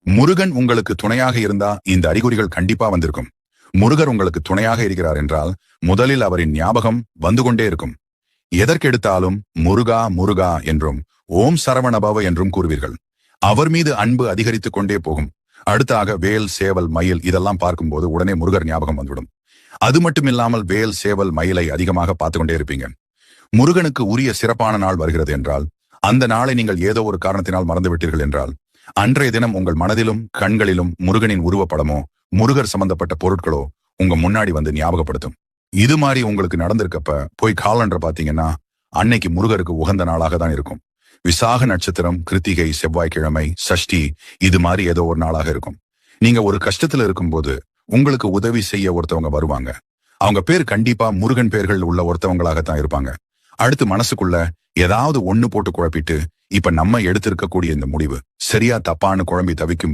முருகன் உங்களுக்கு துணையாக இருந்தா இந்த அறிகுறிகள் கண்டிப்பா வந்திருக்கும். முருகர் உங்களுக்கு துணையாக இருக்கிறார் என்றால் முதலில் அவரின் ஞாபகம் வந்து கொண்டே இருக்கும். எதற்கெடுத்தாலும் முருகா முருகா என்றும் ஓம் சரவணபவ என்றும் கூறுவீர்கள். அவர் மீது அன்பு அதிகரித்துக் கொண்டே போகும். அடுத்தாக வேல், சேவல், மயில் இதெல்லாம் பார்க்கும்போது உடனே முருகர் ஞாபகம் வந்துவிடும். அது மட்டும் இல்லாமல் வேல், சேவல், மயிலை அதிகமாக பார்த்து கொண்டே இருப்பீங்க. முருகனுக்கு உரிய சிறப்பான நாள் வருகிறது என்றால், அந்த நாளை நீங்கள் ஏதோ ஒரு காரணத்தினால் மறந்துவிட்டீர்கள் என்றால், அன்றைய தினம் உங்கள் மனதிலும் கண்களிலும் முருகனின் உருவப்படமோ முருகர் சம்பந்தப்பட்ட பொருட்களோ உங்க முன்னாடி வந்து ஞாபகப்படுத்தும். இது மாதிரி உங்களுக்கு நடந்திருக்கப்ப போய் காலண்டர் பாத்தீங்கன்னா அன்னைக்கு முருகருக்கு உகந்த நாளாக தான் இருக்கும். விசாக நட்சத்திரம், கிருத்திகை, செவ்வாய்க்கிழமை, சஷ்டி இது மாதிரி ஏதோ ஒரு நாளாக இருக்கும். நீங்க ஒரு கஷ்டத்துல இருக்கும்போது உங்களுக்கு உதவி செய்ய ஒருத்தவங்க வருவாங்க. அவங்க பேர் கண்டிப்பா முருகன் பேர்கள் உள்ள ஒருத்தவங்களாகத்தான் இருப்பாங்க. அடுத்து மனசுக்குள்ள ஏதாவது ஒண்ணு போட்டு குழப்பிட்டு இப்ப நம்ம எடுத்திருக்கக்கூடிய இந்த முடிவு சரியா தப்பான்னு குழம்பி தவிக்கும்